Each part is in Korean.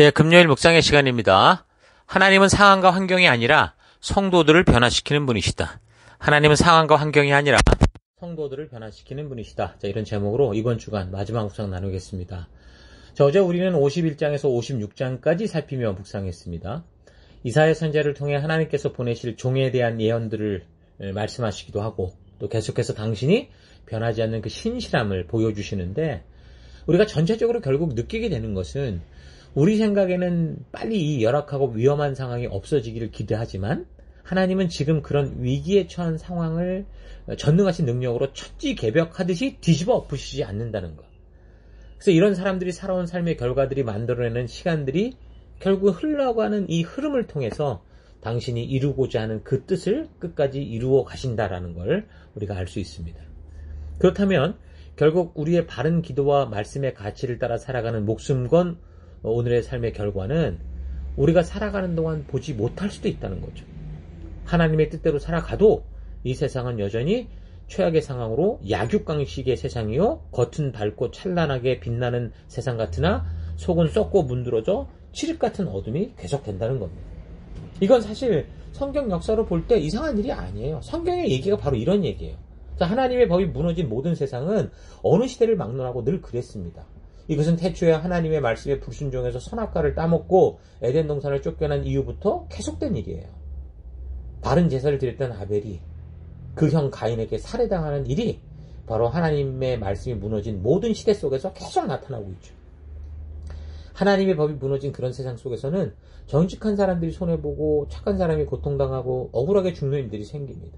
예, 금요일 묵상의 시간입니다. 하나님은 상황과 환경이 아니라 성도들을 변화시키는 분이시다. 하나님은 상황과 환경이 아니라 성도들을 변화시키는 분이시다. 자, 이런 제목으로 이번 주간 마지막 묵상 나누겠습니다. 자, 어제 우리는 51장에서 56장까지 살피며 묵상했습니다. 이사야 선지자를 통해 하나님께서 보내실 종에 대한 예언들을 말씀하시기도 하고 또 계속해서 당신이 변하지 않는 그 신실함을 보여주시는데 우리가 전체적으로 결국 느끼게 되는 것은 우리 생각에는 빨리 이 열악하고 위험한 상황이 없어지기를 기대하지만 하나님은 지금 그런 위기에 처한 상황을 전능하신 능력으로 천지개벽하듯이 뒤집어 엎으시지 않는다는 것. 그래서 이런 사람들이 살아온 삶의 결과들이 만들어내는 시간들이 결국 흘러가는 이 흐름을 통해서 당신이 이루고자 하는 그 뜻을 끝까지 이루어 가신다라는 걸 우리가 알 수 있습니다. 그렇다면 결국 우리의 바른 기도와 말씀의 가치를 따라 살아가는 목숨 건 오늘의 삶의 결과는 우리가 살아가는 동안 보지 못할 수도 있다는 거죠. 하나님의 뜻대로 살아가도 이 세상은 여전히 최악의 상황으로 약육강식의 세상이요 겉은 밝고 찬란하게 빛나는 세상 같으나 속은 썩고 문드러져 칠흑 같은 어둠이 계속된다는 겁니다. 이건 사실 성경 역사로 볼 때 이상한 일이 아니에요. 성경의 얘기가 바로 이런 얘기예요. 하나님의 법이 무너진 모든 세상은 어느 시대를 막론하고 늘 그랬습니다. 이것은 태초에 하나님의 말씀에 불순종해서 선악과를 따먹고 에덴 동산을 쫓겨난 이후부터 계속된 일이에요. 바른 제사를 드렸던 아벨이 그 형 가인에게 살해당하는 일이 바로 하나님의 말씀이 무너진 모든 시대 속에서 계속 나타나고 있죠. 하나님의 법이 무너진 그런 세상 속에서는 정직한 사람들이 손해보고 착한 사람이 고통당하고 억울하게 죽는 일들이 생깁니다.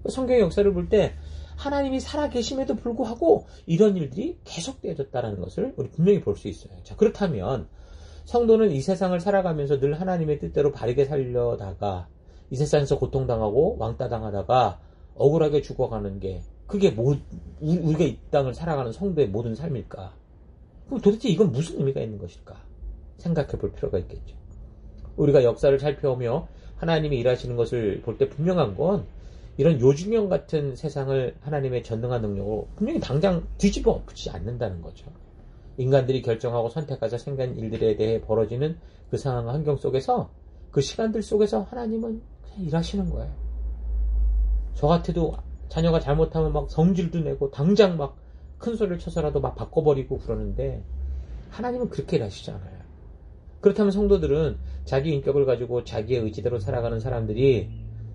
성경의 역사를 볼 때 하나님이 살아계심에도 불구하고 이런 일들이 계속되어졌다는 것을 우리 분명히 볼 수 있어요. 자, 그렇다면 성도는 이 세상을 살아가면서 늘 하나님의 뜻대로 바르게 살려다가 이 세상에서 고통당하고 왕따당하다가 억울하게 죽어가는 게 그게 우리가 이 땅을 살아가는 성도의 모든 삶일까? 그럼 도대체 이건 무슨 의미가 있는 것일까? 생각해 볼 필요가 있겠죠. 우리가 역사를 살펴오며 하나님이 일하시는 것을 볼 때 분명한 건 이런 요중형 같은 세상을 하나님의 전능한 능력으로 분명히 당장 뒤집어 엎지 않는다는 거죠. 인간들이 결정하고 선택하자 생긴 일들에 대해 벌어지는 그 상황 환경 속에서 그 시간들 속에서 하나님은 그냥 일하시는 거예요. 저 같아도 자녀가 잘못하면 막 성질도 내고 당장 막 큰 소리를 쳐서라도 막 바꿔버리고 그러는데 하나님은 그렇게 일하시지 않아요. 그렇다면 성도들은 자기 인격을 가지고 자기의 의지대로 살아가는 사람들이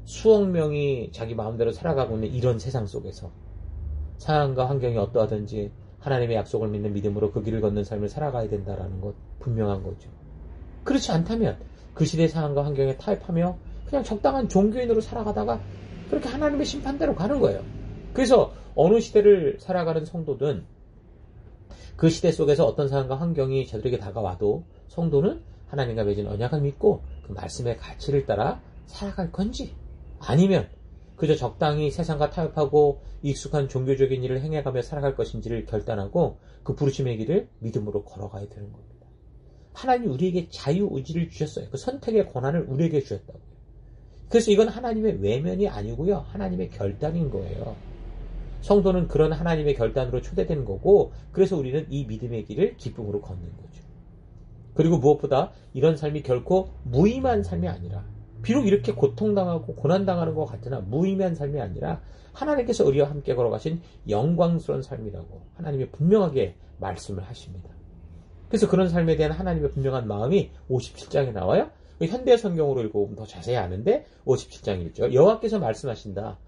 수억 명이 자기 마음대로 살아가고 있는 이런 세상 속에서 상황과 환경이 어떠하든지 하나님의 약속을 믿는 믿음으로 그 길을 걷는 삶을 살아가야 된다는 것 분명한 거죠. 그렇지 않다면 그 시대의 상황과 환경에 타협하며 그냥 적당한 종교인으로 살아가다가 그렇게 하나님의 심판대로 가는 거예요. 그래서 어느 시대를 살아가는 성도든 그 시대 속에서 어떤 상황과 환경이 저들에게 다가와도 성도는 하나님과 맺은 언약을 믿고 그 말씀의 가치를 따라 살아갈 건지 아니면 그저 적당히 세상과 타협하고 익숙한 종교적인 일을 행해가며 살아갈 것인지를 결단하고 그 부르심의 길을 믿음으로 걸어가야 되는 겁니다. 하나님이 우리에게 자유의지를 주셨어요. 그 선택의 권한을 우리에게 주셨다고요. 그래서 이건 하나님의 외면이 아니고요. 하나님의 결단인 거예요. 성도는 그런 하나님의 결단으로 초대된 거고 그래서 우리는 이 믿음의 길을 기쁨으로 걷는 거죠. 그리고 무엇보다 이런 삶이 결코 무의미한 삶이 아니라 비록 이렇게 고통당하고 고난당하는 것 같으나 무의미한 삶이 아니라 하나님께서 우리와 함께 걸어가신 영광스러운 삶이라고 하나님이 분명하게 말씀을 하십니다. 그래서 그런 삶에 대한 하나님의 분명한 마음이 57장에 나와요. 현대 성경으로 읽어보면 더 자세히 아는데 57장 1절 여호와께서 말씀하신다.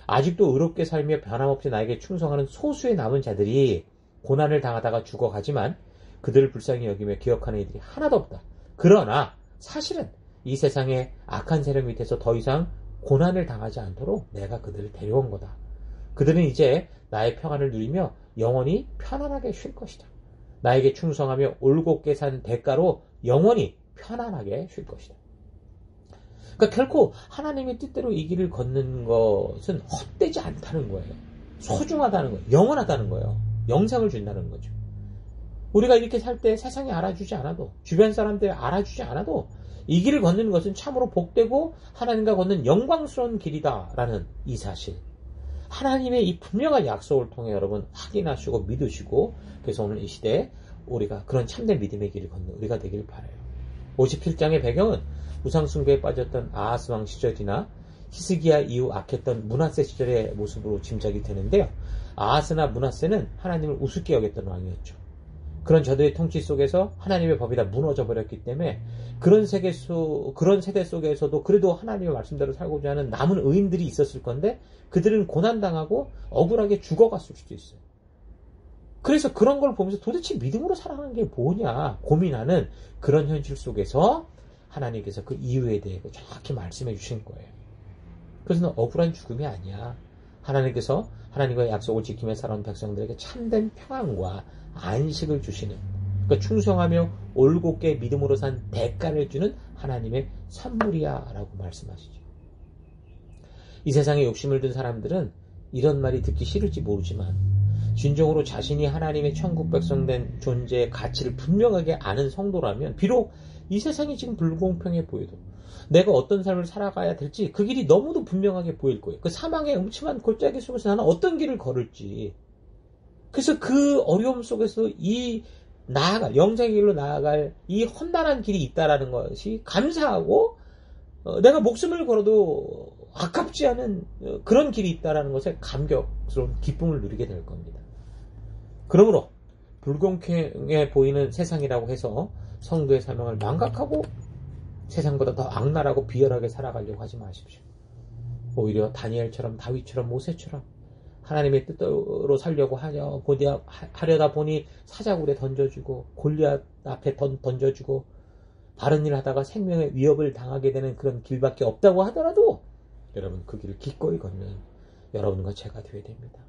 아직도 의롭게 살며 변함없이 나에게 충성하는 소수의 남은 자들이 고난을 당하다가 죽어가지만 그들을 불쌍히 여기며 기억하는 이들이 하나도 없다. 그러나 사실은 이 세상의 악한 세력 밑에서 더 이상 고난을 당하지 않도록 내가 그들을 데려온 거다. 그들은 이제 나의 평안을 누리며 영원히 편안하게 쉴 것이다. 나에게 충성하며 올곧게 산 대가로 영원히 편안하게 쉴 것이다. 그러니까 결코 하나님의 뜻대로 이 길을 걷는 것은 헛되지 않다는 거예요. 소중하다는 거예요. 영원하다는 거예요. 영생을 준다는 거죠. 우리가 이렇게 살 때 세상이 알아주지 않아도 주변 사람들이 알아주지 않아도 이 길을 걷는 것은 참으로 복되고 하나님과 걷는 영광스러운 길이다라는 이 사실. 하나님의 이 분명한 약속을 통해 여러분 확인하시고 믿으시고 그래서 오늘 이 시대에 우리가 그런 참된 믿음의 길을 걷는 우리가 되길 바라요. 57장의 배경은 우상숭배에 빠졌던 아하스 왕 시절이나 히스기야 이후 악했던 므낫세 시절의 모습으로 짐작이 되는데요. 아하스나 므낫세는 하나님을 우습게 여겼던 왕이었죠. 그런 저들의 통치 속에서 하나님의 법이 다 무너져 버렸기 때문에 그런 세대 속에서도 그래도 하나님의 말씀대로 살고자 하는 남은 의인들이 있었을 건데 그들은 고난당하고 억울하게 죽어갔을 수도 있어요. 그래서 그런 걸 보면서 도대체 믿음으로 살아가는 게 뭐냐 고민하는 그런 현실 속에서 하나님께서 그 이유에 대해 정확히 말씀해 주신 거예요. 그래서 억울한 죽음이 아니야. 하나님께서 하나님과의 약속을 지키며 살아온 백성들에게 참된 평안과 안식을 주시는, 그러니까 충성하며 올곧게 믿음으로 산 대가를 주는 하나님의 선물이야 라고 말씀하시죠. 이 세상에 욕심을 든 사람들은 이런 말이 듣기 싫을지 모르지만 진정으로 자신이 하나님의 천국 백성 된 존재의 가치를 분명하게 아는 성도라면 비록 이 세상이 지금 불공평해 보여도 내가 어떤 삶을 살아가야 될지 그 길이 너무도 분명하게 보일 거예요. 그 사망의 음침한 골짜기 속에서 나는 어떤 길을 걸을지. 그래서 그 어려움 속에서 영생의 길로 나아갈 이 험난한 길이 있다라는 것이 감사하고 내가 목숨을 걸어도 아깝지 않은 그런 길이 있다라는 것에 감격스러운 기쁨을 누리게 될 겁니다. 그러므로 불공평해 보이는 세상이라고 해서 성도의 사명을 망각하고 세상보다 더 악랄하고 비열하게 살아가려고 하지 마십시오. 오히려 다니엘처럼 다윗처럼 모세처럼 하나님의 뜻대로 살려고 하려다 보니 사자굴에 던져주고 골리앗 앞에 던져주고 바른 일 하다가 생명의 위협을 당하게 되는 그런 길밖에 없다고 하더라도 여러분 그 길을 기꺼이 걷는 여러분과 제가 되어야 됩니다.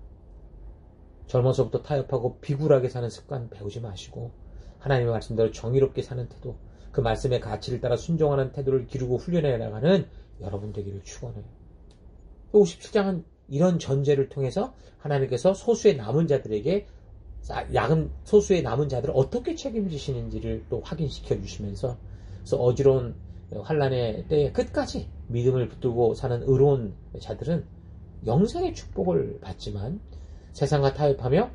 젊어서부터 타협하고 비굴하게 사는 습관 배우지 마시고 하나님의 말씀대로 정의롭게 사는 태도, 그 말씀의 가치를 따라 순종하는 태도를 기르고 훈련해 나가는 여러분 되기를 축원해요. 57장은 이런 전제를 통해서 하나님께서 소수의 남은 자들을 어떻게 책임지시는지를 또 확인시켜 주시면서 그래서 어지러운 환난의 때에 끝까지 믿음을 붙들고 사는 의로운 자들은 영생의 축복을 받지만 세상과 타협하며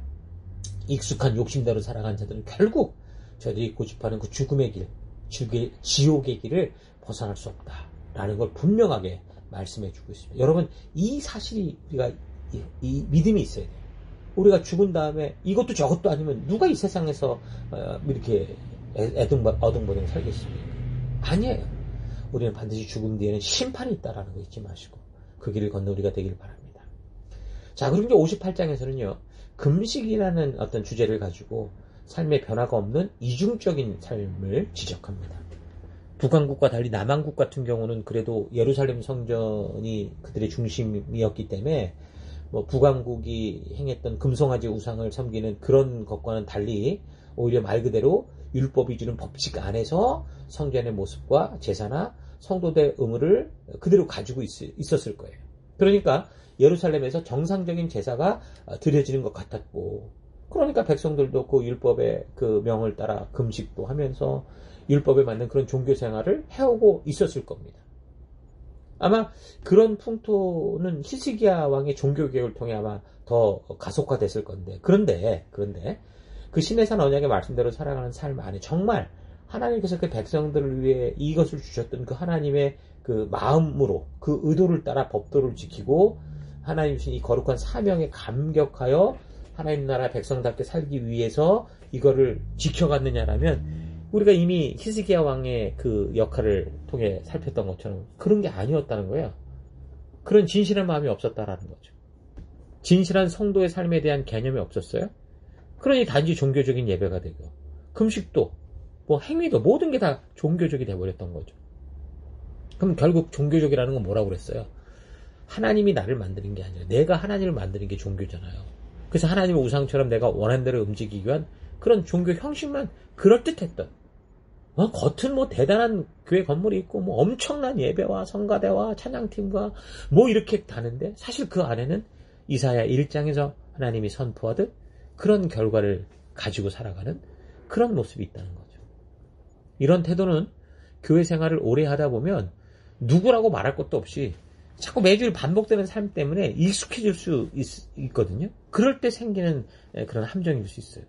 익숙한 욕심대로 살아간 자들은 결국 저들이 고집하는 그 죽음의 길, 지옥의 길을 벗어날 수 없다라는 걸 분명하게 말씀해 주고 있습니다. 여러분, 이 사실이 이 믿음이 있어야 돼요. 우리가 죽은 다음에 이것도 저것도 아니면 누가 이 세상에서 이렇게 어둥버둥 살겠습니까? 아니에요. 우리는 반드시 죽음 뒤에는 심판이 있다라는 거 잊지 마시고 그 길을 걷는 우리가 되길 바랍니다. 자, 그리고 이제 58장에서는요. 금식이라는 어떤 주제를 가지고 삶의 변화가 없는 이중적인 삶을 지적합니다. 북왕국과 달리 남왕국 같은 경우는 그래도 예루살렘 성전이 그들의 중심이었기 때문에 북왕국이 행했던 금송아지 우상을 섬기는 그런 것과는 달리 오히려 말 그대로 율법이 주는 법칙 안에서 성전의 모습과 제사나 성도들의 의무를 그대로 가지고 있었을 거예요. 그러니까 예루살렘에서 정상적인 제사가 드려지는 것 같았고, 그러니까 백성들도 그 율법의 그 명을 따라 금식도 하면서 율법에 맞는 그런 종교 생활을 해오고 있었을 겁니다. 아마 그런 풍토는 히스기야 왕의 종교개혁을 통해 아마 더 가속화됐을 건데, 그런데 그 시내산 언약의 말씀대로 살아가는 삶 안에 정말 하나님께서 그 백성들을 위해 이것을 주셨던 그 하나님의 그 마음으로 그 의도를 따라 법도를 지키고 하나님 주신 이 거룩한 사명에 감격하여 하나님 나라 백성답게 살기 위해서 이거를 지켜갔느냐라면 우리가 이미 히스기야 왕의 그 역할을 통해 살폈던 것처럼 그런 게 아니었다는 거예요. 그런 진실한 마음이 없었다라는 거죠. 진실한 성도의 삶에 대한 개념이 없었어요. 그러니 단지 종교적인 예배가 되고 금식도 행위도 모든 게 다 종교적이 돼버렸던 거죠. 그럼 결국 종교적이라는 건 뭐라고 그랬어요? 하나님이 나를 만드는 게 아니라 내가 하나님을 만드는 게 종교잖아요. 그래서 하나님의 우상처럼 내가 원하는 대로 움직이기 위한 그런 종교 형식만 그럴듯했던, 겉은 대단한 교회 건물이 있고 엄청난 예배와 성가대와 찬양팀과 이렇게 다는데 사실 그 안에는 이사야 1장에서 하나님이 선포하듯 그런 결과를 가지고 살아가는 그런 모습이 있다는 거죠. 이런 태도는 교회 생활을 오래 하다 보면 누구라고 말할 것도 없이 자꾸 매주일 반복되는 삶 때문에 익숙해질 수 있거든요. 그럴 때 생기는 그런 함정일 수 있어요.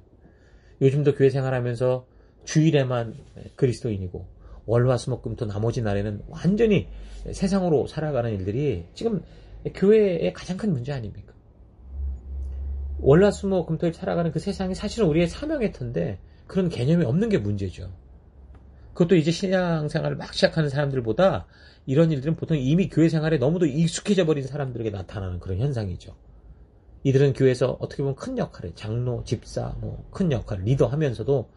요즘도 교회 생활하면서 주일에만 그리스도인이고 월화수목금토 나머지 날에는 완전히 세상으로 살아가는 일들이 지금 교회의 가장 큰 문제 아닙니까? 월화수목금토일 살아가는 그 세상이 사실은 우리의 사명의 터인데 그런 개념이 없는 게 문제죠. 그것도 이제 신앙생활을 막 시작하는 사람들보다 이런 일들은 보통 이미 교회 생활에 너무도 익숙해져 버린 사람들에게 나타나는 그런 현상이죠. 이들은 교회에서 어떻게 보면 큰 역할을, 장로, 집사, 큰 역할을 리더하면서도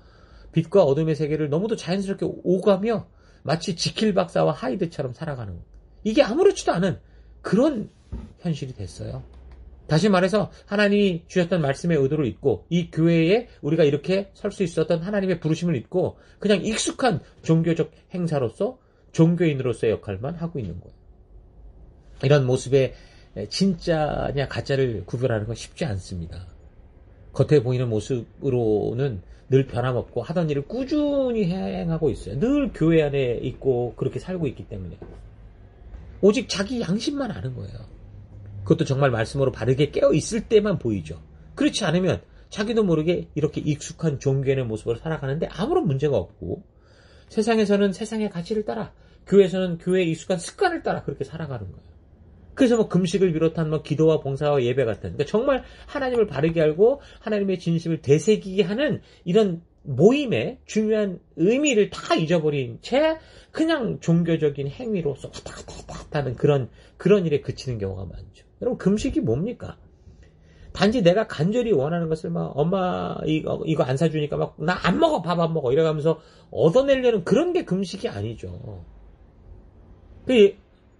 빛과 어둠의 세계를 너무도 자연스럽게 오가며 마치 지킬 박사와 하이드처럼 살아가는 것. 이게 아무렇지도 않은 그런 현실이 됐어요. 다시 말해서 하나님이 주셨던 말씀의 의도를 잊고 이 교회에 우리가 이렇게 설 수 있었던 하나님의 부르심을 잊고 그냥 익숙한 종교적 행사로서 종교인으로서의 역할만 하고 있는 거예요. 이런 모습에 진짜냐 가짜를 구별하는 건 쉽지 않습니다. 겉에 보이는 모습으로는 늘 변함없고 하던 일을 꾸준히 행하고 있어요. 늘 교회 안에 있고 그렇게 살고 있기 때문에 오직 자기 양심만 아는 거예요. 그것도 정말 말씀으로 바르게 깨어있을 때만 보이죠. 그렇지 않으면 자기도 모르게 이렇게 익숙한 종교인의 모습으로 살아가는데 아무런 문제가 없고 세상에서는 세상의 가치를 따라 교회에서는 교회의 익숙한 습관을 따라 그렇게 살아가는 거예요. 그래서 금식을 비롯한 기도와 봉사와 예배 같은 그러니까 정말 하나님을 바르게 알고 하나님의 진심을 되새기게 하는 이런 모임의 중요한 의미를 다 잊어버린 채 그냥 종교적인 행위로서 왔다 갔다 하는 그런 일에 그치는 경우가 많죠. 여러분 금식이 뭡니까? 단지 내가 간절히 원하는 것을 엄마 이거 안 사주니까 나 안 먹어 밥 안 먹어 이래가면서 얻어내려는 그런 게 금식이 아니죠.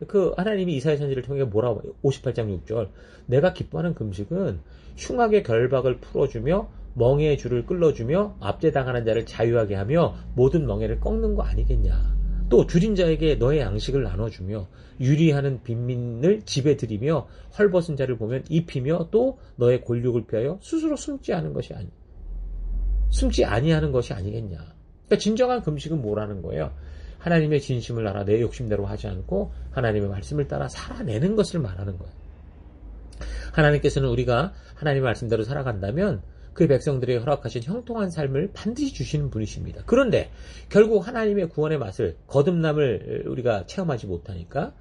그 하나님이 이사야 선지를 통해 뭐라고 58장 6절 내가 기뻐하는 금식은 흉악의 결박을 풀어주며 멍에의 줄을 끌어주며 압제당하는 자를 자유하게 하며 모든 멍에를 꺾는 거 아니겠냐. 또 줄인 자에게 너의 양식을 나눠주며 유리하는 빈민을 집에 들이며 헐벗은 자를 보면 입히며 또 너의 골육을 피하여 스스로 숨지 아니하는 것이 아니겠냐. 그러니까 진정한 금식은 뭐라는 거예요? 하나님의 진심을 알아 내 욕심대로 하지 않고 하나님의 말씀을 따라 살아내는 것을 말하는 거예요. 하나님께서는 우리가 하나님의 말씀대로 살아간다면 그 백성들에게 허락하신 형통한 삶을 반드시 주시는 분이십니다. 그런데 결국 하나님의 구원의 맛을 거듭남을 우리가 체험하지 못하니까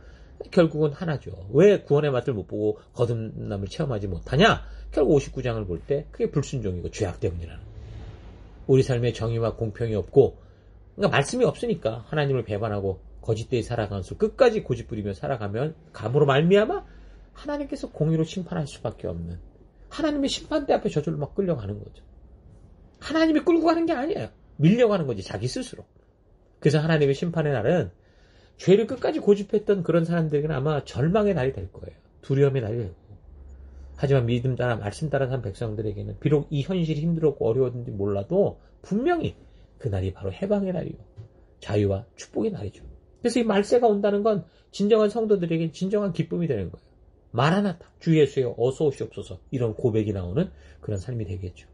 결국은 하나죠. 왜 구원의 맛을 못 보고 거듭남을 체험하지 못하냐? 결국 59장을 볼 때 그게 불순종이고 죄악 때문이라는 거예요. 우리 삶에 정의와 공평이 없고 그러니까 말씀이 없으니까 하나님을 배반하고 거짓되이 살아가는 수 끝까지 고집부리며 살아가면 감으로 말미암아 하나님께서 공의로 심판할 수밖에 없는 하나님의 심판대 앞에 저절로 끌려가는 거죠. 하나님이 끌고 가는 게 아니에요. 밀려가는 거지 자기 스스로. 그래서 하나님의 심판의 날은 죄를 끝까지 고집했던 그런 사람들에게는 아마 절망의 날이 될 거예요. 두려움의 날이 되고. 하지만 믿음 따라 말씀 따라 산 백성들에게는 비록 이 현실이 힘들었고 어려웠는지 몰라도 분명히 그날이 바로 해방의 날이요. 자유와 축복의 날이죠. 그래서 이 말세가 온다는 건 진정한 성도들에게 진정한 기쁨이 되는 거예요. 마라나타, 주 예수여 어서 오시옵소서 이런 고백이 나오는 그런 삶이 되겠죠.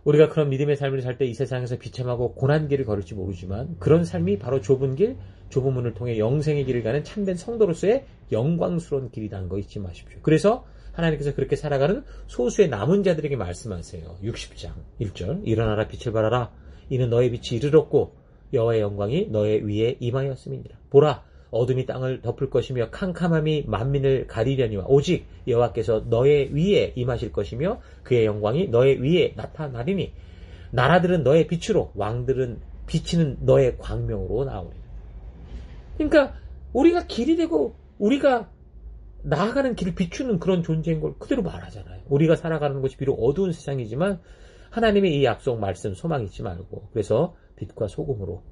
우리가 그런 믿음의 삶을 살 때 이 세상에서 비참하고 고난 길을 걸을지 모르지만 그런 삶이 바로 좁은 길, 좁은 문을 통해 영생의 길을 가는 참된 성도로서의 영광스러운 길이라는 거 잊지 마십시오. 그래서 하나님께서 그렇게 살아가는 소수의 남은 자들에게 말씀하세요. 60장 1절 일어나라 빛을 발하라 이는 너의 빛이 이르렀고 여호와의 영광이 너의 위에 임하였음이니라. 보라 어둠이 땅을 덮을 것이며 캄캄함이 만민을 가리려니와 오직 여호와께서 너의 위에 임하실 것이며 그의 영광이 너의 위에 나타나리니 나라들은 너의 빛으로 왕들은 비치는 너의 광명으로 나오리라. 그러니까 우리가 길이 되고 우리가 나아가는 길을 비추는 그런 존재인 걸 그대로 말하잖아요. 우리가 살아가는 것이 비록 어두운 세상이지만 하나님의 이 약속 말씀 소망 잊지 말고 그래서 빛과 소금으로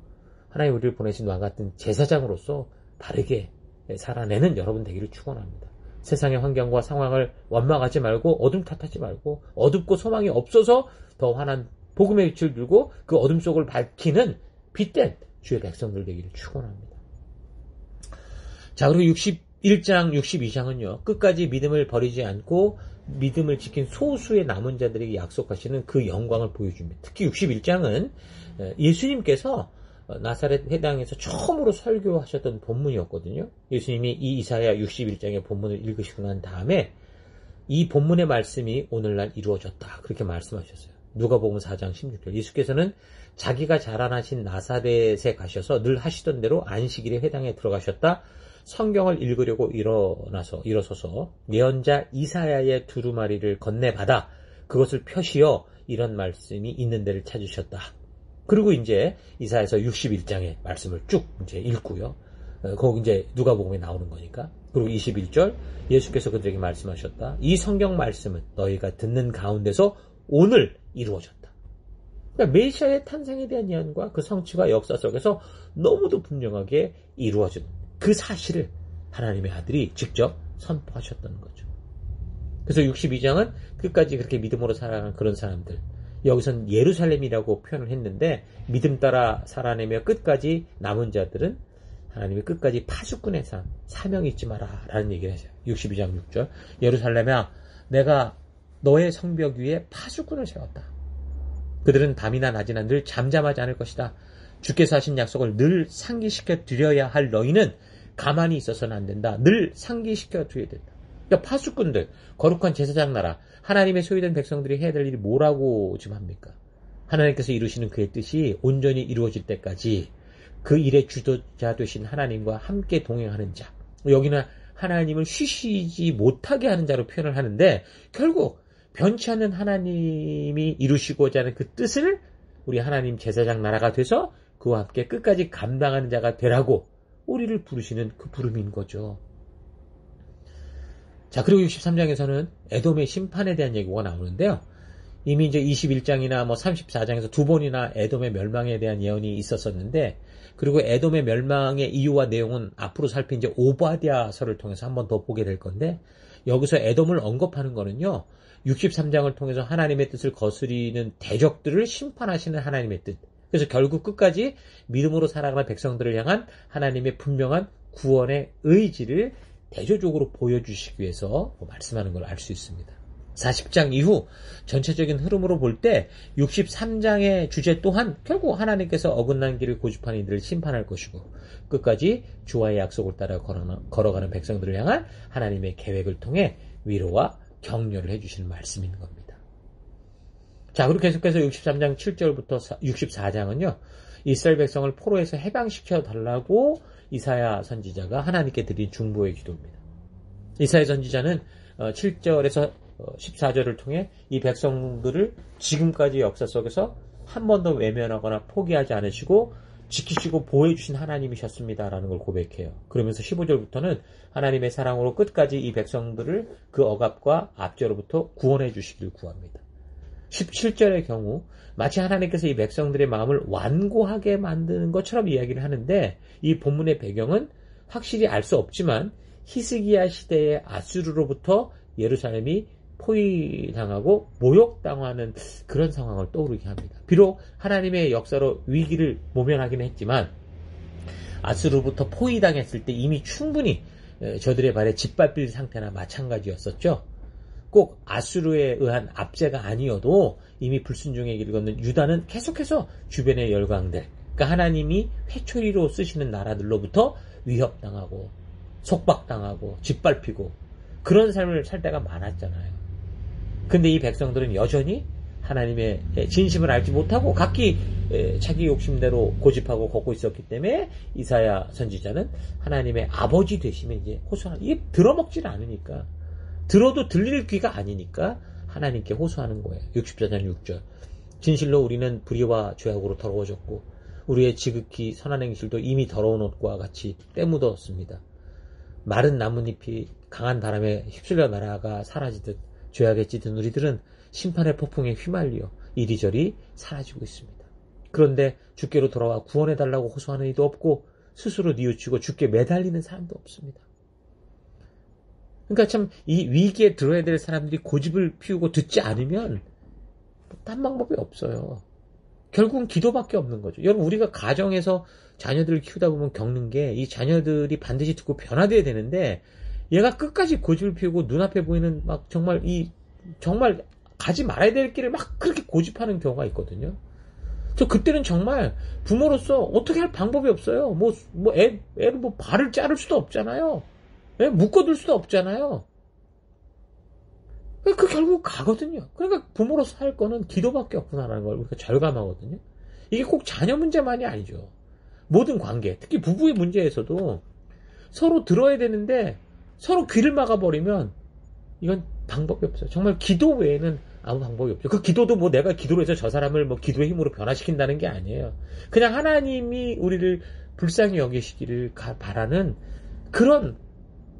하나님 우리를 보내신 왕 같은 제사장으로서 바르게 살아내는 여러분 되기를 축원합니다. 세상의 환경과 상황을 원망하지 말고 어둠 탓하지 말고 어둡고 소망이 없어서 더 환한 복음의 빛을 들고 그 어둠 속을 밝히는 빛된 주의 백성들 되기를 축원합니다. 자, 그리고 61장, 62장은요. 끝까지 믿음을 버리지 않고 믿음을 지킨 소수의 남은 자들에게 약속하시는 그 영광을 보여줍니다. 특히 61장은 예수님께서 나사렛 회당에서 처음으로 설교하셨던 본문이었거든요. 예수님이 이 이사야 61장의 본문을 읽으시고 난 다음에 이 본문의 말씀이 오늘날 이루어졌다. 그렇게 말씀하셨어요. 누가복음 4장 16절. 예수께서는 자기가 자라나신 나사렛에 가셔서 늘 하시던 대로 안식일에 회당에 들어가셨다. 성경을 읽으려고 일어서서 예언자 이사야의 두루마리를 건네받아 그것을 펴시어 이런 말씀이 있는 데를 찾으셨다. 그리고 이제 이사야서 61장의 말씀을 쭉 이제 읽고요. 거기 이제 누가복음에 나오는 거니까. 그리고 21절 예수께서 그들에게 말씀하셨다. 이 성경 말씀은 너희가 듣는 가운데서 오늘 이루어졌다. 그러니까 메시아의 탄생에 대한 예언과 그 성취가 역사 속에서 너무도 분명하게 이루어진 그 사실을 하나님의 아들이 직접 선포하셨던 거죠. 그래서 62장은 끝까지 그렇게 믿음으로 살아가는 그런 사람들, 여기선 예루살렘이라고 표현을 했는데 믿음 따라 살아내며 끝까지 남은 자들은 하나님이 끝까지 파수꾼의 삶, 사명이 잊지 마라 라는 얘기를 하세요. 62장 6절 예루살렘아 내가 너의 성벽 위에 파수꾼을 세웠다. 그들은 밤이나 낮이나 늘 잠잠하지 않을 것이다. 주께서 하신 약속을 늘 상기시켜 드려야 할 너희는 가만히 있어서는 안 된다. 늘 상기시켜 드려야 된다. 그러니까 파수꾼들, 거룩한 제사장 나라, 하나님의 소유된 백성들이 해야 될 일이 뭐라고 지금 합니까? 하나님께서 이루시는 그의 뜻이 온전히 이루어질 때까지 그 일의 주도자 되신 하나님과 함께 동행하는 자. 여기는 하나님을 쉬시지 못하게 하는 자로 표현을 하는데 결국 변치 않는 하나님이 이루시고자 하는 그 뜻을 우리 하나님 제사장 나라가 돼서 그와 함께 끝까지 감당하는 자가 되라고 우리를 부르시는 그 부름인 거죠. 자, 그리고 63장에서는 에돔의 심판에 대한 얘기가 나오는데요. 이미 이제 21장이나 34장에서 두 번이나 에돔의 멸망에 대한 예언이 있었었는데, 그리고 에돔의 멸망의 이유와 내용은 앞으로 살핀 이제 오바댜서를 통해서 한 번 더 보게 될 건데, 여기서 에돔을 언급하는 거는요, 63장을 통해서 하나님의 뜻을 거스리는 대적들을 심판하시는 하나님의 뜻. 그래서 결국 끝까지 믿음으로 살아가는 백성들을 향한 하나님의 분명한 구원의 의지를 대조적으로 보여주시기 위해서 말씀하는 걸 알 수 있습니다. 40장 이후 전체적인 흐름으로 볼 때 63장의 주제 또한 결국 하나님께서 어긋난 길을 고집하는 이들을 심판할 것이고 끝까지 주와의 약속을 따라 걸어가는 백성들을 향한 하나님의 계획을 통해 위로와 격려를 해주시는 말씀인 겁니다. 자, 그리고 계속해서 63장 7절부터 64장은요. 이스라엘 백성을 포로에서 해방시켜 달라고 이사야 선지자가 하나님께 드린 중보의 기도입니다. 이사야 선지자는 7절에서 14절을 통해 이 백성들을 지금까지 역사 속에서 한 번도 외면하거나 포기하지 않으시고 지키시고 보호해 주신 하나님이셨습니다라는 걸 고백해요. 그러면서 15절부터는 하나님의 사랑으로 끝까지 이 백성들을 그 억압과 압제로부터 구원해 주시기를 구합니다. 17절의 경우 마치 하나님께서 이 백성들의 마음을 완고하게 만드는 것처럼 이야기를 하는데 이 본문의 배경은 확실히 알 수 없지만 히스기야 시대의 아수르로부터 예루살렘이 포위당하고 모욕당하는 그런 상황을 떠오르게 합니다. 비록 하나님의 역사로 위기를 모면하긴 했지만 아수르로부터 포위당했을 때 이미 충분히 저들의 발에 짓밟힐 상태나 마찬가지였었죠. 꼭 아수르에 의한 압제가 아니어도 이미 불순종의 길을 걷는 유다는 계속해서 주변의 열강들, 그러니까 하나님이 회초리로 쓰시는 나라들로부터 위협당하고 속박당하고 짓밟히고 그런 삶을 살 때가 많았잖아요. 근데 이 백성들은 여전히 하나님의 진심을 알지 못하고 각기 자기 욕심대로 고집하고 걷고 있었기 때문에 이사야 선지자는 하나님의 아버지 되시면 이제 호소하는, 이게 들어먹질 않으니까, 들어도 들릴 귀가 아니니까 하나님께 호소하는 거예요. 64장 6절 진실로 우리는 불의와 죄악으로 더러워졌고 우리의 지극히 선한 행실도 이미 더러운 옷과 같이 때묻었습니다. 마른 나뭇잎이 강한 바람에 휩쓸려 날아가 사라지듯 죄악에 찌든 우리들은 심판의 폭풍에 휘말려 이리저리 사라지고 있습니다. 그런데 주께로 돌아와 구원해달라고 호소하는 이도 없고 스스로 뉘우치고 주께 매달리는 사람도 없습니다. 그러니까 참 이 위기에 들어야 될 사람들이 고집을 피우고 듣지 않으면 딴 방법이 없어요. 결국은 기도밖에 없는 거죠. 여러분, 우리가 가정에서 자녀들을 키우다 보면 겪는 게 이 자녀들이 반드시 듣고 변화돼야 되는데 얘가 끝까지 고집을 피우고 눈앞에 보이는 막 정말 가지 말아야 될 길을 막 그렇게 고집하는 경우가 있거든요. 저 그때는 정말 부모로서 어떻게 할 방법이 없어요. 애를 발을 자를 수도 없잖아요. 묶어둘 수도 없잖아요. 그 결국 가거든요. 그러니까 부모로서 할 거는 기도밖에 없구나라는 걸 우리가 절감하거든요. 이게 꼭 자녀 문제만이 아니죠. 모든 관계, 특히 부부의 문제에서도 서로 들어야 되는데 서로 귀를 막아버리면 이건 방법이 없어요. 정말 기도 외에는 아무 방법이 없죠. 그 기도도 뭐 내가 기도를 해서 저 사람을 뭐 기도의 힘으로 변화시킨다는 게 아니에요. 그냥 하나님이 우리를 불쌍히 여기시기를 바라는 그런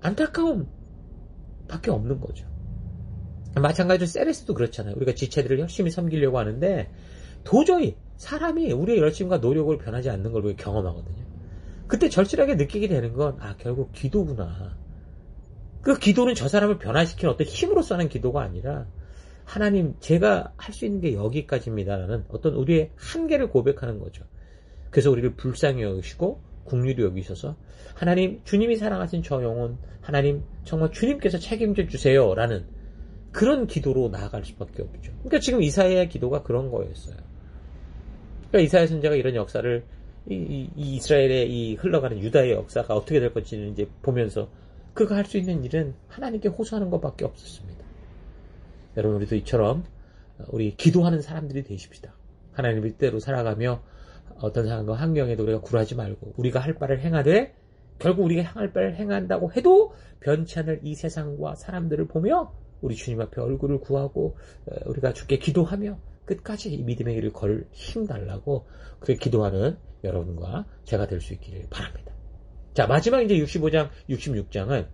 안타까움 밖에 없는 거죠. 마찬가지로 세레스도 그렇잖아요. 우리가 지체들을 열심히 섬기려고 하는데 도저히 사람이 우리의 열심과 노력을 변하지 않는 걸 우리가 경험하거든요. 그때 절실하게 느끼게 되는 건 결국 기도구나. 그 기도는 저 사람을 변화시키는 어떤 힘으로써 하는 기도가 아니라 하나님 제가 할 수 있는 게 여기까지입니다라는 어떤 우리의 한계를 고백하는 거죠. 그래서 우리를 불쌍히 여기시고 긍휼히 여기셔서 하나님 주님이 사랑하신 저 영혼 하나님 정말 주님께서 책임져 주세요라는 그런 기도로 나아갈 수밖에 없죠. 그러니까 지금 이사야의 기도가 그런 거였어요. 그러니까 이사야 선지자가 이런 역사를 이 이스라엘의 이 흘러가는 유다의 역사가 어떻게 될 건지는 이제 보면서 그가 할 수 있는 일은 하나님께 호소하는 것밖에 없었습니다. 여러분 우리도 이처럼 우리 기도하는 사람들이 되십시다. 하나님의 뜻대로 살아가며 어떤 상황과 환경에도 우리가 굴하지 말고 우리가 할 바를 행하되 결국 우리가 향할 바를 행한다고 해도 변치 않을 이 세상과 사람들을 보며 우리 주님 앞에 얼굴을 구하고 우리가 주께 기도하며 끝까지 이 믿음의 길을 걸 힘 달라고 그렇게 기도하는 여러분과 제가 될 수 있기를 바랍니다. 자, 마지막 이제 65장, 66장은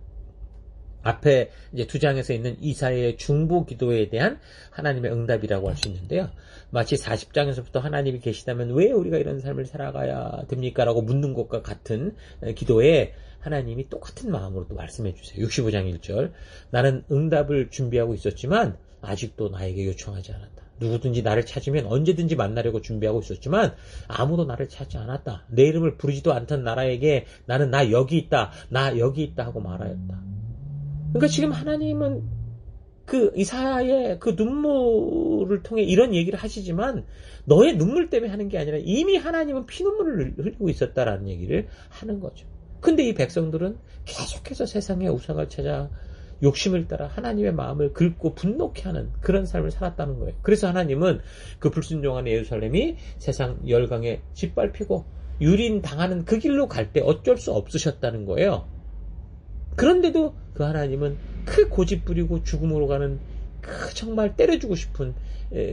앞에 이제 두 장에서 있는 이사야의 중보 기도에 대한 하나님의 응답이라고 할 수 있는데요. 마치 40장에서부터 하나님이 계시다면 왜 우리가 이런 삶을 살아가야 됩니까? 라고 묻는 것과 같은 기도에 하나님이 똑같은 마음으로 또 말씀해 주세요. 65장 1절. 나는 응답을 준비하고 있었지만 아직도 나에게 요청하지 않았다. 누구든지 나를 찾으면 언제든지 만나려고 준비하고 있었지만 아무도 나를 찾지 않았다. 내 이름을 부르지도 않던 나라에게 나는 나 여기 있다. 나 여기 있다 하고 말하였다. 그러니까 지금 하나님은 그 이사야의 그 눈물을 통해 이런 얘기를 하시지만 너의 눈물 때문에 하는 게 아니라 이미 하나님은 피눈물을 흘리고 있었다라는 얘기를 하는 거죠. 근데 이 백성들은 계속해서 세상의 우상을 찾아 욕심을 따라 하나님의 마음을 긁고 분노케 하는 그런 삶을 살았다는 거예요. 그래서 하나님은 그 불순종한 예루살렘이 세상 열강에 짓밟히고 유린당하는 그 길로 갈 때 어쩔 수 없으셨다는 거예요. 그런데도 그 하나님은 그 고집 부리고 죽음으로 가는 그 정말 때려주고 싶은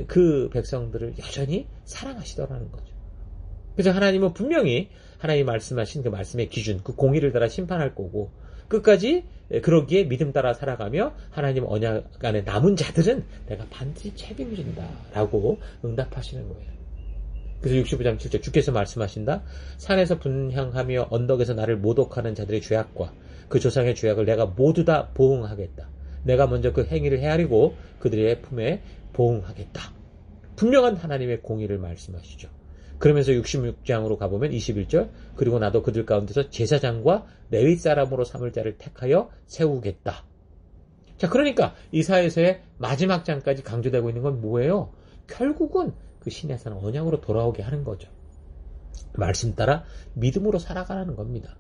그 백성들을 여전히 사랑하시더라는 거죠. 그래서 하나님은 분명히 하나님이 말씀하신 그 말씀의 기준, 그 공의를 따라 심판할 거고 끝까지 그러기에 믿음 따라 살아가며 하나님 언약 안에 남은 자들은 내가 반드시 책임진다 라고 응답하시는 거예요. 그래서 65장 7절 주께서 말씀하신다. 산에서 분향하며 언덕에서 나를 모독하는 자들의 죄악과 그 조상의 죄악을 내가 모두 다 보응하겠다. 내가 먼저 그 행위를 헤아리고 그들의 품에 보응하겠다. 분명한 하나님의 공의를 말씀하시죠. 그러면서 66장으로 가보면 21절 그리고 나도 그들 가운데서 제사장과 레위 사람으로 삼을 자를 택하여 세우겠다. 자, 그러니까 이사야서의 마지막 장까지 강조되고 있는 건 뭐예요? 결국은 그 신의 산 언약으로 돌아오게 하는 거죠. 말씀 따라 믿음으로 살아가라는 겁니다.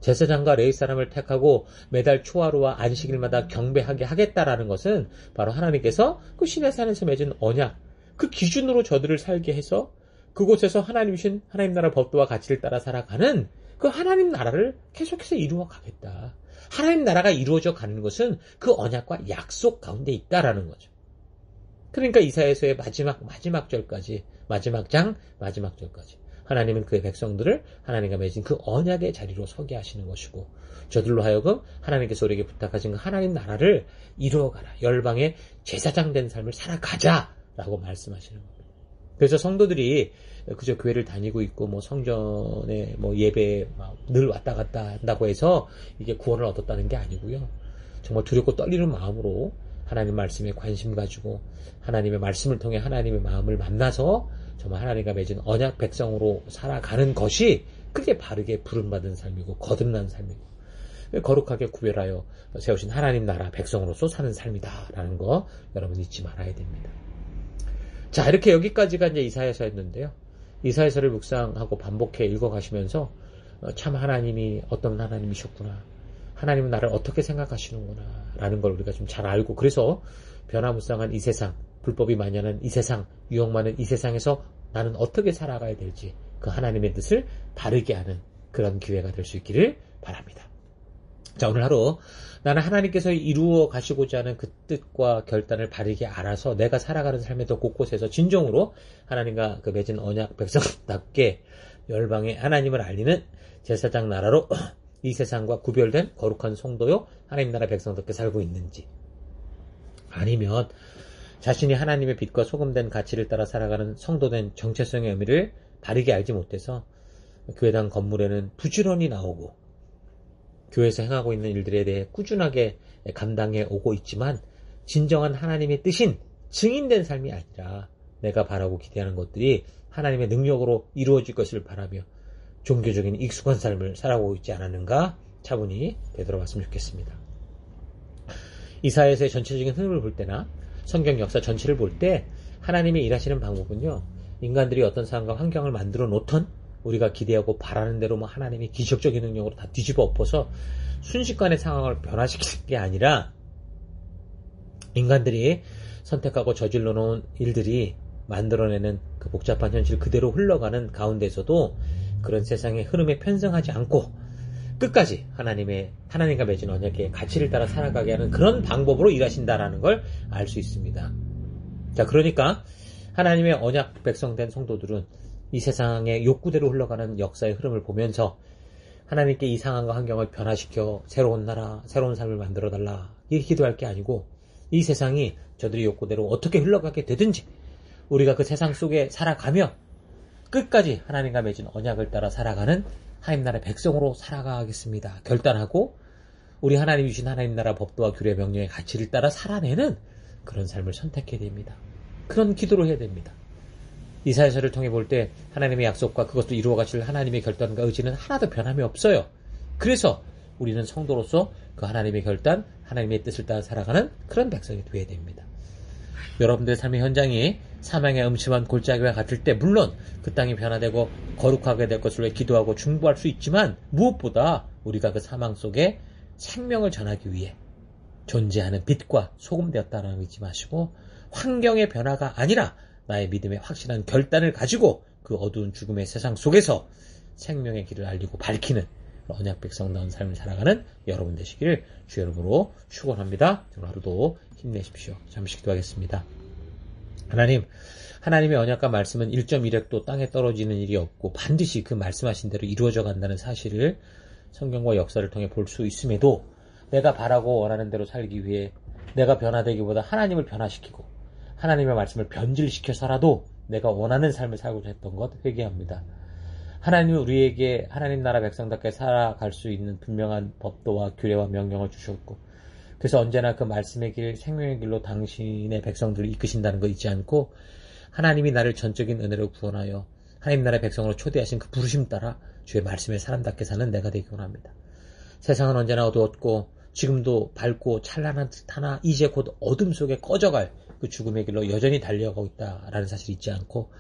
제사장과 레위 사람을 택하고 매달 초하루와 안식일마다 경배하게 하겠다라는 것은 바로 하나님께서 그 신의 산에서 맺은 언약, 그 기준으로 저들을 살게 해서 그곳에서 하나님이신 하나님 나라 법도와 가치를 따라 살아가는 그 하나님 나라를 계속해서 이루어 가겠다. 하나님 나라가 이루어져 가는 것은 그 언약과 약속 가운데 있다라는 거죠. 그러니까 이사야서의 마지막 절까지, 마지막 장, 마지막 절까지 하나님은 그의 백성들을 하나님과 맺은 그 언약의 자리로 서게 하시는 것이고 저들로 하여금 하나님께서 우리에게 부탁하신 그 하나님 나라를 이루어가라. 열방의 제사장 된 삶을 살아가자라고 말씀하시는 겁니다. 그래서 성도들이 그저 교회를 다니고 있고 뭐 성전에 뭐 예배에 늘 왔다 갔다 한다고 해서 이게 구원을 얻었다는 게 아니고요. 정말 두렵고 떨리는 마음으로 하나님 말씀에 관심 가지고 하나님의 말씀을 통해 하나님의 마음을 만나서 정말 하나님과 맺은 언약 백성으로 살아가는 것이 그게 바르게 부름받은 삶이고 거듭난 삶이고 거룩하게 구별하여 세우신 하나님 나라 백성으로서 사는 삶이다라는 거 여러분 잊지 말아야 됩니다. 자, 이렇게 여기까지가 이제 이사야서였는데요. 이사야서를 묵상하고 반복해 읽어가시면서 참 하나님이 어떤 하나님이셨구나. 하나님은 나를 어떻게 생각하시는구나. 라는 걸 우리가 좀 잘 알고 그래서 변화무쌍한 이 세상, 불법이 만연한 이 세상, 유혹 많은 이 세상에서 나는 어떻게 살아가야 될지 그 하나님의 뜻을 바르게 하는 그런 기회가 될 수 있기를 바랍니다. 자, 오늘 하루 나는 하나님께서 이루어 가시고자 하는 그 뜻과 결단을 바르게 알아서 내가 살아가는 삶의 더 곳곳에서 진정으로 하나님과 그 맺은 언약 백성답게 열방의 하나님을 알리는 제사장 나라로 이 세상과 구별된 거룩한 성도요 하나님 나라 백성답게 살고 있는지, 아니면 자신이 하나님의 빛과 소금된 가치를 따라 살아가는 성도된 정체성의 의미를 바르게 알지 못해서 교회당 건물에는 부지런히 나오고 교회에서 행하고 있는 일들에 대해 꾸준하게 감당해 오고 있지만 진정한 하나님의 뜻인 증인된 삶이 아니라 내가 바라고 기대하는 것들이 하나님의 능력으로 이루어질 것을 바라며 종교적인 익숙한 삶을 살아오고 있지 않았는가 차분히 되돌아봤으면 좋겠습니다. 이 사회에서의 전체적인 흐름을 볼 때나 성경 역사 전체를 볼 때 하나님이 일하시는 방법은요, 인간들이 어떤 상황과 환경을 만들어 놓던 우리가 기대하고 바라는 대로 하나님이 기적적인 능력으로 다 뒤집어 엎어서 순식간에 상황을 변화시키는 게 아니라 인간들이 선택하고 저질러 놓은 일들이 만들어내는 그 복잡한 현실 그대로 흘러가는 가운데서도 그런 세상의 흐름에 편승하지 않고 끝까지 하나님과 맺은 언약의 가치를 따라 살아가게 하는 그런 방법으로 일하신다라는 걸 알 수 있습니다. 자, 그러니까 하나님의 언약 백성된 성도들은 이 세상의 욕구대로 흘러가는 역사의 흐름을 보면서 하나님께 이 상황과 환경을 변화시켜 새로운 나라, 새로운 삶을 만들어달라 이렇게 기도할 게 아니고, 이 세상이 저들의 욕구대로 어떻게 흘러가게 되든지 우리가 그 세상 속에 살아가며 끝까지 하나님과 맺은 언약을 따라 살아가는 하나님 나라의 백성으로 살아가겠습니다 결단하고 우리 하나님이 주신 하나님 나라 법도와 규례 명령의 가치를 따라 살아내는 그런 삶을 선택해야 됩니다. 그런 기도를 해야 됩니다. 이사야서를 통해 볼 때 하나님의 약속과 그것도 이루어 가실 하나님의 결단과 의지는 하나도 변함이 없어요. 그래서 우리는 성도로서 그 하나님의 결단, 하나님의 뜻을 따라 살아가는 그런 백성이 되어야 됩니다. 여러분들의 삶의 현장이 사망의 음침한 골짜기와 같을 때 물론 그 땅이 변화되고 거룩하게 될 것을 위해 기도하고 중보할 수 있지만, 무엇보다 우리가 그 사망 속에 생명을 전하기 위해 존재하는 빛과 소금 되었다는 걸 잊지 마시고, 환경의 변화가 아니라 나의 믿음의 확실한 결단을 가지고 그 어두운 죽음의 세상 속에서 생명의 길을 알리고 밝히는 언약 백성다운 삶을 살아가는 여러분 되시기를 주 이름으로 축원합니다. 오늘 하루도 힘내십시오. 잠시 기도하겠습니다. 하나님의 언약과 말씀은 1.1획도 땅에 떨어지는 일이 없고 반드시 그 말씀하신 대로 이루어져 간다는 사실을 성경과 역사를 통해 볼 수 있음에도 내가 바라고 원하는 대로 살기 위해 내가 변화되기보다 하나님을 변화시키고 하나님의 말씀을 변질시켜서라도 내가 원하는 삶을 살고자 했던 것 회개합니다. 하나님은 우리에게 하나님 나라 백성답게 살아갈 수 있는 분명한 법도와 규례와 명령을 주셨고, 그래서 언제나 그 말씀의 길, 생명의 길로 당신의 백성들을 이끄신다는 거 잊지 않고, 하나님이 나를 전적인 은혜로 구원하여 하나님 나라의 백성으로 초대하신 그 부르심 따라 주의 말씀에 사람답게 사는 내가 되기 원합니다. 세상은 언제나 어두웠고 지금도 밝고 찬란한 듯하나 이제 곧 어둠 속에 꺼져갈 그 죽음의 길로 여전히 달려가고 있다라는 사실을 잊지 않고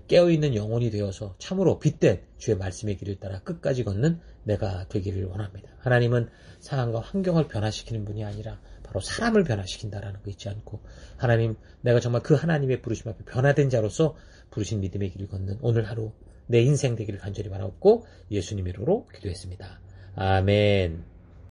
깨어있는 영혼이 되어서 참으로 빛된 주의 말씀의 길을 따라 끝까지 걷는 내가 되기를 원합니다. 하나님은 상황과 환경을 변화시키는 분이 아니라 바로 사람을 변화시킨다라는 거 잊지 않고, 하나님, 내가 정말 그 하나님의 부르심 앞에 변화된 자로서 부르신 믿음의 길을 걷는 오늘 하루 내 인생 되기를 간절히 바라옵고 예수님 이름으로 기도했습니다. 아멘.